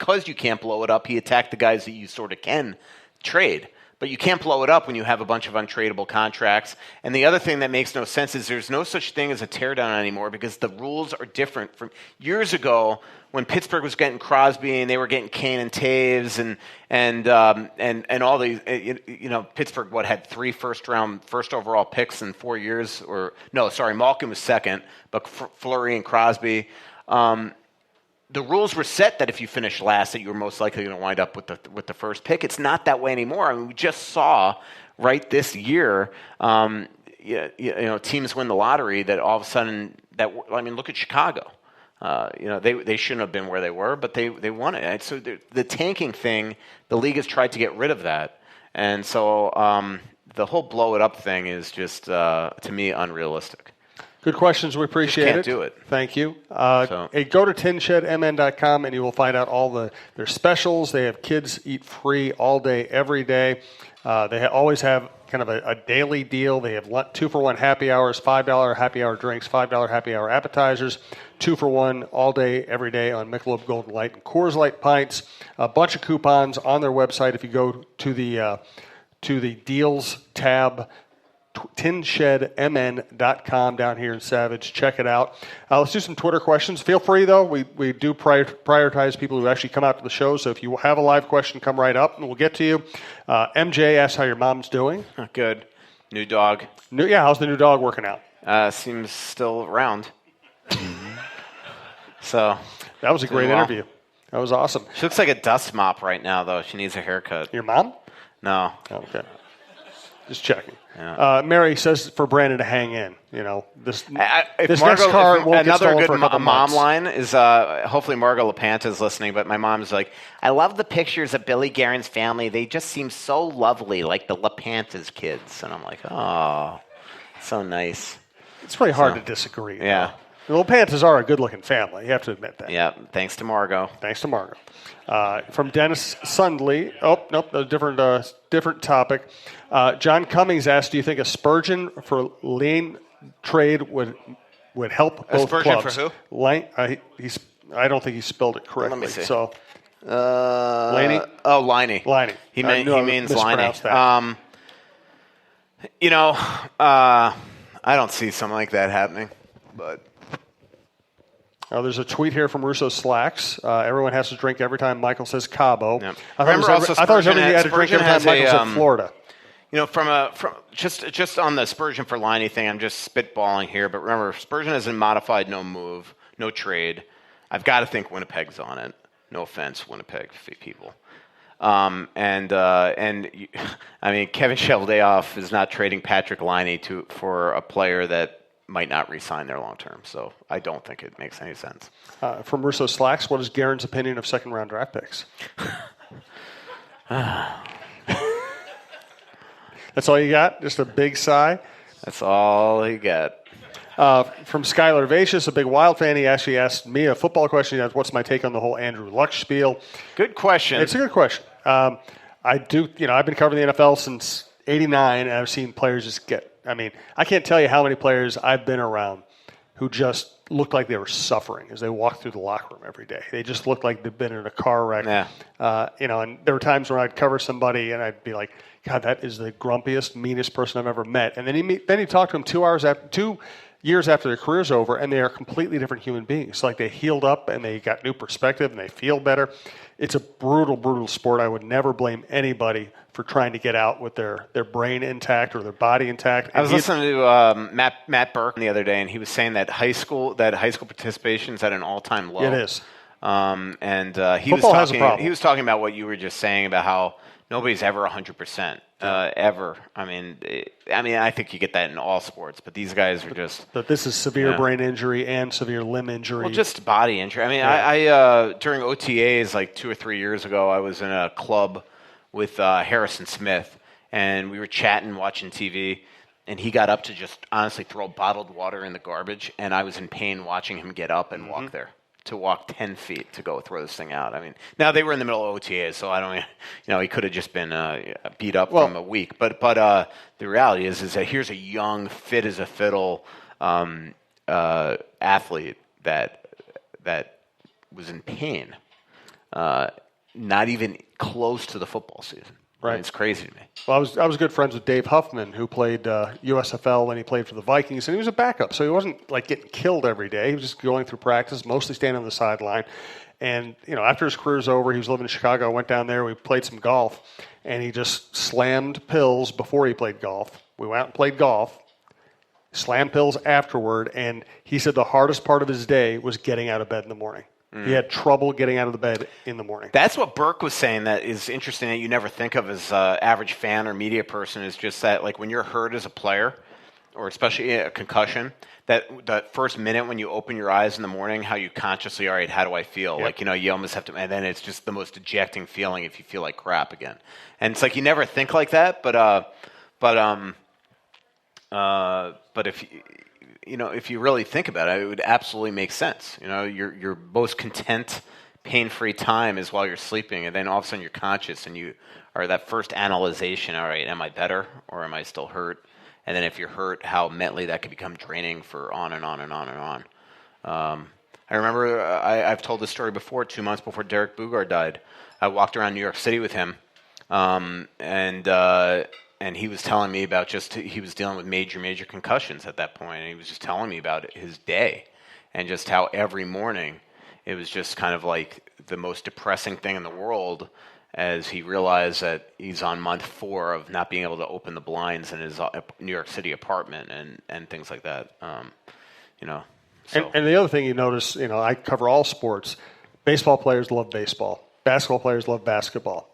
because you can't blow it up, he attacked the guys that you sort of can trade. But you can't blow it up when you have a bunch of untradeable contracts. And the other thing that makes no sense is there's no such thing as a teardown anymore because the rules are different from years ago when Pittsburgh was getting Crosby and they were getting Kane and Taves and all these. Pittsburgh had 3 first overall picks in 4 years. Malkin was second, but Fleury and Crosby. The rules were set that if you finished last, that you were most likely going to wind up with the first pick. It's not that way anymore. I mean, we just saw this year, teams win the lottery that all of a sudden look at Chicago. They shouldn't have been where they were, but they won it. So the tanking thing, the league has tried to get rid of that, and so the whole blow it up thing is just to me unrealistic. Good questions. We appreciate it. Can't do it. Thank you. Go to tinshedmn.com and you will find out all their specials. They have kids eat free all day, every day. They always have kind of a daily deal. They have 2-for-1 happy hours, $5 happy hour drinks, $5 happy hour appetizers, 2-for-1 all day, every day on Michelob Golden Light and Coors Light pints. A bunch of coupons on their website. If you go to the deals tab, tinshedmn.com down here in Savage. Check it out. Let's do some Twitter questions. Feel free, though. We do prioritize people who actually come out to the show, so if you have a live question, come right up, and we'll get to you. MJ asks how your mom's doing. Good. New dog. How's the new dog working out? Seems still around. So that was a great interview. That was awesome. She looks like a dust mop right now, though. She needs a haircut. Your mom? No. Okay. Just checking. Yeah. Mary says for Brandon to hang in. This next car won't get stolen for a couple mom months. line is hopefully Margot LaPanta is listening, but my mom's like, I love the pictures of Billy Guerin's family. They just seem so lovely, like the LaPanta's kids. And I'm like, oh, so nice. It's pretty hard to disagree. Yeah. The LaPantas are a good-looking family. You have to admit that. Yeah, thanks to Margot. From Dennis Sundley. Oh, nope, a different topic. John Cummings asked, do you think a Spurgeon for Lane trade would help both Spurgeon clubs? for who? Lane, I don't think he spelled it correctly. Let me see. So, Laney? Oh, Liney. Liney. He means Liney. I don't see something like that happening, but... there's a tweet here from Russo Slacks. Everyone has to drink every time Michael says Cabo. Yeah. I thought it was everything you had to drink every time Michael said Florida. From just on the Spurgeon for Liney thing, I'm just spitballing here. But remember, Spurgeon has a modified no move, no trade. I've got to think Winnipeg's on it. No offense, Winnipeg people. Kevin Cheveldayoff is not trading Patrick Liney for a player that might not re-sign there long term. So I don't think it makes any sense. From Russo Slacks, what is Guerin's opinion of second-round draft picks? That's all you got? Just a big sigh? That's all you got. From Skylar Vasius, a big Wild fan, he actually asked me a football question. He asked, what's my take on the whole Andrew Luck spiel? Good question. It's a good question. I've been covering the NFL since '89, and I've seen players just I can't tell you how many players I've been around who just looked like they were suffering as they walked through the locker room every day. They just looked like they'd been in a car wreck. Yeah. And there were times when I'd cover somebody and I'd be like, God, that is the grumpiest, meanest person I've ever met. And then you talk to them 2 years after their career's over, and they are completely different human beings. Like they healed up and they got new perspective and they feel better. It's a brutal, brutal sport. I would never blame anybody for trying to get out with their brain intact or their body intact. And I was listening to Matt Burke the other day, and he was saying that high school participation is at an all-time low. It is. He was talking about what you were just saying about how nobody's ever 100%. Ever. I think you get that in all sports, but these guys are just... But this is severe brain injury and severe limb injury. Well, just body injury. I during OTAs like 2 or 3 years ago, I was in a club with Harrison Smith, and we were chatting, watching TV, and he got up to just honestly throw bottled water in the garbage, and I was in pain watching him get up and walk there. To walk 10 feet to go throw this thing out. Now they were in the middle of OTAs, so I don't, he could have just been beat up from a week. But the reality is that here's a young, fit as a fiddle athlete that was in pain. not even close to the football season. Right. I mean, it's crazy to me. Well, I was good friends with Dave Huffman, who played USFL when he played for the Vikings, and he was a backup, so he wasn't like getting killed every day. He was just going through practice, mostly standing on the sideline. And after his career's over, he was living in Chicago. Went down there, we played some golf, and he just slammed pills before he played golf. We went out and played golf, slammed pills afterward, and he said the hardest part of his day was getting out of bed in the morning. He had trouble getting out of the bed in the morning. That's what Burke was saying that is interesting that you never think of as an average fan or media person, is just that, like, when you're hurt as a player, or especially a concussion, that first minute when you open your eyes in the morning, how you consciously, all right, how do I feel? Yep. Like, you almost have to, and then it's just the most ejecting feeling if you feel like crap again. And it's like you never think like that, but if if you really think about it, it would absolutely make sense. Your most content, pain-free time is while you're sleeping, and then all of a sudden you're conscious, and you are that first analyzation. All right, am I better or am I still hurt? And then if you're hurt, how mentally that could become draining for on and on and on and on. I remember I've told this story before. 2 months before Derek Boogaard died, I walked around New York City with him, and he was telling me about he was dealing with major concussions at that point, and he was just telling me about his day and just how every morning it was just kind of like the most depressing thing in the world as he realized that he's on month 4 of not being able to open the blinds in his New York City apartment and things like that. So. And the other thing you notice, I cover all sports. Baseball players love baseball. Basketball players love basketball.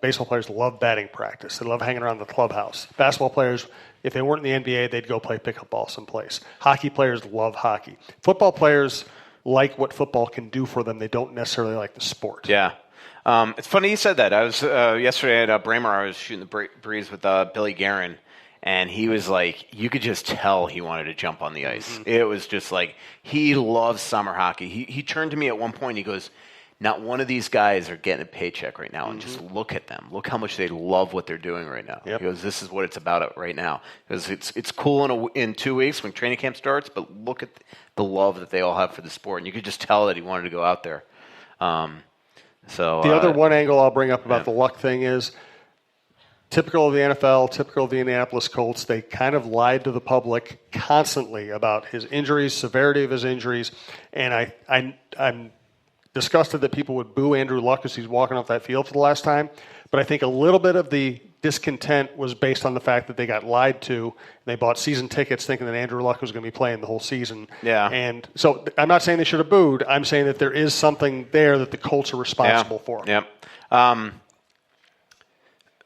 Baseball players love batting practice. They love hanging around the clubhouse. Basketball players, if they weren't in the NBA, they'd go play pickup ball someplace. Hockey players love hockey. Football players like what football can do for them. They don't necessarily like the sport. Yeah. It's funny you said that. I was yesterday at Braemar. I was shooting the breeze with Billy Guerin, and he was like, you could just tell he wanted to jump on the ice. Mm-hmm. It was just like he loves summer hockey. He turned to me at one point. And he goes, not one of these guys are getting a paycheck right now, and just look at them. Look how much they love what they're doing right now. Yep. He goes, this is what it's about right now. Because it's cool in 2 weeks when training camp starts, but look at the love that they all have for the sport. And you could just tell that he wanted to go out there. So the other one angle I'll bring up about the luck thing is typical of the NFL, typical of the Indianapolis Colts. They kind of lied to the public constantly about his injuries, severity of his injuries, and I'm disgusted that people would boo Andrew Luck as he's walking off that field for the last time. But I think a little bit of the discontent was based on the fact that they got lied to. They bought season tickets thinking that Andrew Luck was going to be playing the whole season. Yeah. And so I'm not saying they should have booed. I'm saying that there is something there that the Colts are responsible for. Yep.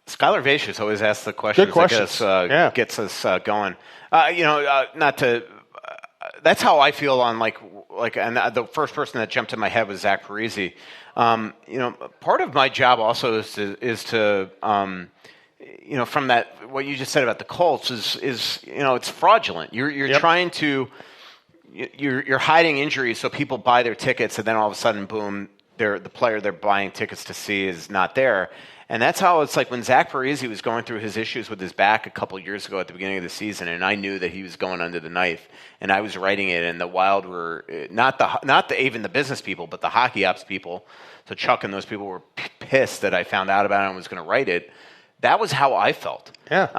Skylar Vicious always asks the questions. Good questions. That gets us going. Not to. That's how I feel on and the first person that jumped in my head was Zach Parise. Part of my job also is to from that, what you just said about the Colts is it's fraudulent. You're trying to, you're hiding injuries so people buy their tickets, and then all of a sudden, boom, the player they're buying tickets to see is not there. And that's how it's like when Zach Parise was going through his issues with his back a couple years ago at the beginning of the season, and I knew that he was going under the knife, and I was writing it, and the Wild were not even the business people, but the hockey ops people. So Chuck and those people were pissed that I found out about it and was going to write it. That was how I felt. Yeah.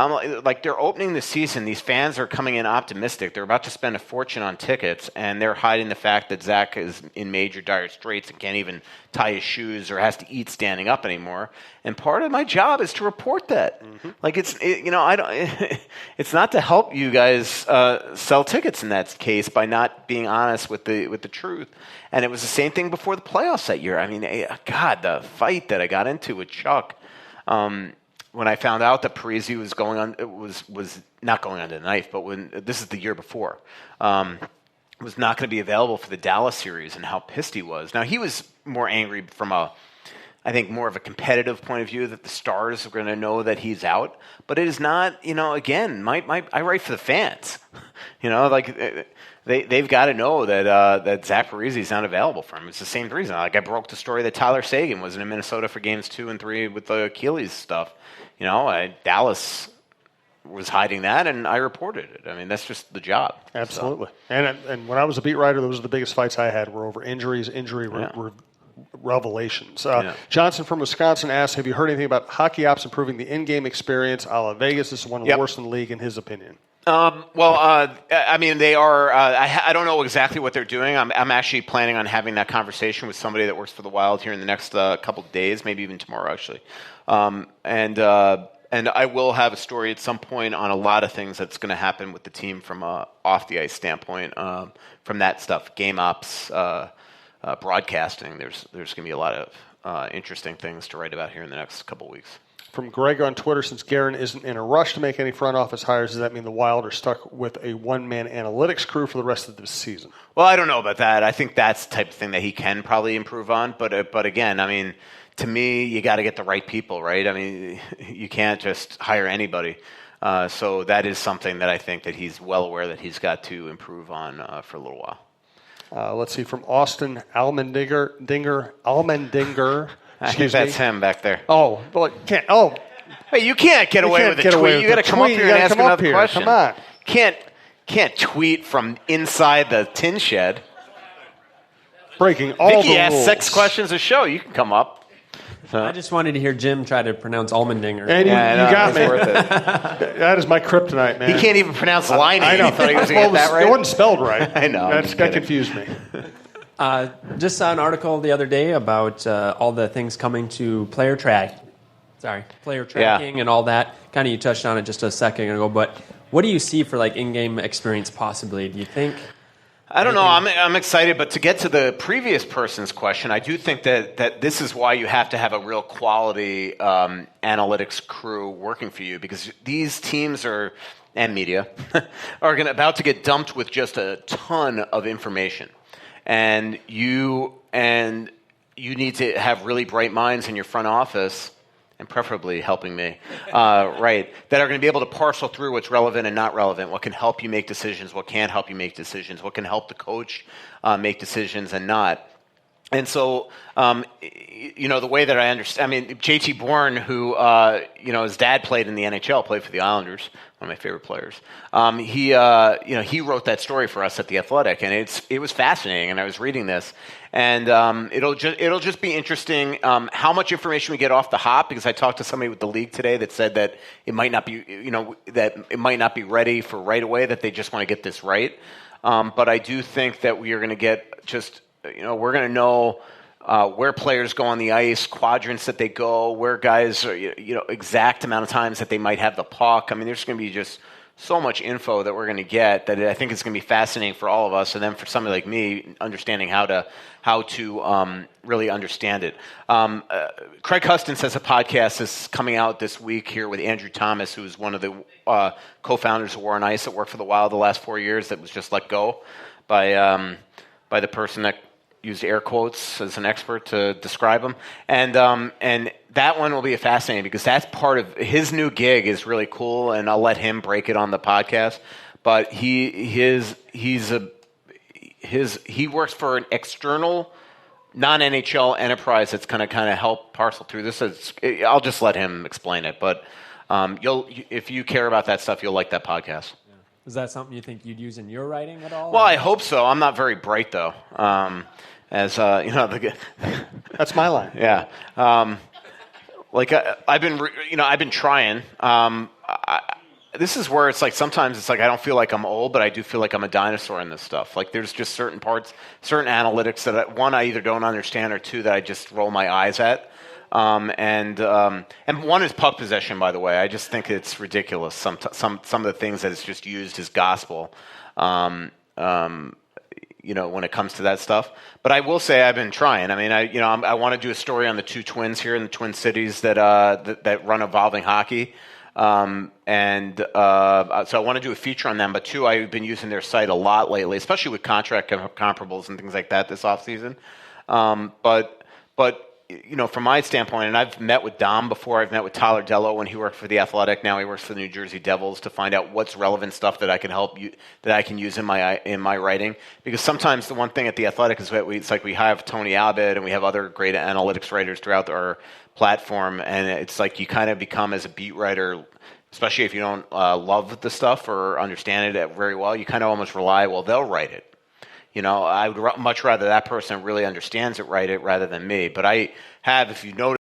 Like they're opening the season. These fans are coming in optimistic. They're about to spend a fortune on tickets, and they're hiding the fact that Zach is in major dire straits and can't even tie his shoes or has to eat standing up anymore. And part of my job is to report that. Mm-hmm. Like it's not to help you guys sell tickets in that case by not being honest with the truth. And it was the same thing before the playoffs that year. I mean, God, the fight that I got into with Chuck. When I found out that Parise was was not going under the knife, but when this is the year before, was not going to be available for the Dallas series, and how pissed he was. Now he was more angry from I think more of a competitive point of view that the Stars are going to know that he's out, but it is not. Again, I write for the fans. They've got to know that Zach Parise is not available for him. It's the same reason. Like I broke the story that Tyler Seguin wasn't in Minnesota for games 2 and 3 with the Achilles stuff. Dallas was hiding that, and I reported it. I mean, that's just the job. Absolutely. So. And when I was a beat writer, those were the biggest fights I had were over injuries, revelations. Johnson from Wisconsin asks, have you heard anything about hockey ops improving the in-game experience a la Vegas? This is one of the worst in the league, in his opinion. I mean, they are. I don't know exactly what they're doing. I'm actually planning on having that conversation with somebody that works for the Wild here in the next couple of days, maybe even tomorrow, actually. And I will have a story at some point on a lot of things that's going to happen with the team from a off the ice standpoint. From that stuff, game ops, broadcasting. There's going to be a lot of interesting things to write about here in the next couple of weeks. From Greg on Twitter, since Guerin isn't in a rush to make any front office hires, does that mean the Wild are stuck with a one-man analytics crew for the rest of the season? Well, I don't know about that. I think that's the type of thing that he can probably improve on. But again, I mean, to me, you got to get the right people, right? I mean, you can't just hire anybody. So that is something that I think that he's well aware that he's got to improve on for a little while. Let's see, from Austin Allmendinger. I think that's him back there. Oh, well, can't. Oh, hey, you can't get away with a tweet. You got to come up here and ask another question. Come on, can't tweet from inside the tin shed. Breaking all Vicky the rules. asked 6 questions a show. You can come up. I just wanted to hear Jim try to pronounce Allmendinger. And you got me. Worth it. That is my kryptonite, man. He can't even pronounce line. I know. He thought he was going to get that right. It wasn't spelled right. I know. That confused me. Just saw an article the other day about all the things coming to player tracking and all that. Kind of you touched on it just a second ago, but what do you see for like in-game experience possibly? Do you think? I don't know. I'm excited, but to get to the previous person's question, I do think that this is why you have to have a real quality analytics crew working for you, because these teams and media are about to get dumped with just a ton of information. And you need to have really bright minds in your front office, and preferably helping me, right, that are going to be able to parcel through what's relevant and not relevant, what can help you make decisions, what can't help you make decisions, what can help the coach make decisions and not. And so, the way that I understand, I mean, JT Bourne, who, his dad played in the NHL, played for the Islanders, one of my favorite players. He wrote that story for us at The Athletic, and it was fascinating, and I was reading this. And it'll just be interesting how much information we get off the hop, because I talked to somebody with the league today that said that it might not be, that it might not be ready for right away, that they just want to get this right. But I do think that we are going to get just, we're going to know where players go on the ice, quadrants that they go, where guys are, exact amount of times that they might have the puck. I mean, there's going to be just so much info that we're going to get that I think it's going to be fascinating for all of us, and then for somebody like me, understanding how to really understand it. Craig Huston has a podcast that's coming out this week here with Andrew Thomas, who's one of the co-founders of War on Ice that worked for the Wild the last 4 years, that was just let go by the person that used air quotes as an expert to describe him. And that one will be fascinating, because that's part of his new gig is really cool, and I'll let him break it on the podcast. But he works for an external non-NHL enterprise that's going to kind of help parcel through this. I'll just let him explain it. But if you care about that stuff, you'll like that podcast. Yeah. Is that something you think you'd use in your writing at all? Well, I hope so. I'm not very bright, though. That's my line. Yeah. I've been trying. This is where it's like sometimes it's like I don't feel like I'm old, but I do feel like I'm a dinosaur in this stuff. Like there's just certain parts, certain analytics that I either don't understand, or two that I just roll my eyes at. And one is puck possession, by the way. I just think it's ridiculous. Some of the things that it's just used as gospel. When it comes to that stuff. But I will say I've been trying. I mean, I want to do a story on the two twins here in the Twin Cities that run Evolving Hockey. So I want to do a feature on them. But two, I've been using their site a lot lately, especially with contract comparables and things like that this offseason. But from my standpoint, and I've met with Dom before, I've met with Tyler Dello when he worked for The Athletic, now he works for the New Jersey Devils, to find out what's relevant stuff that I can help you, that I can use in my writing. Because sometimes the one thing at The Athletic is that it's like we have Tony Abbott and we have other great analytics writers throughout our platform, and it's like you kind of become, as a beat writer, especially if you don't love the stuff or understand it very well, you kind of almost rely, well, they'll write it. I would much rather that person really understands it, write it, rather than me. But I have, if you notice,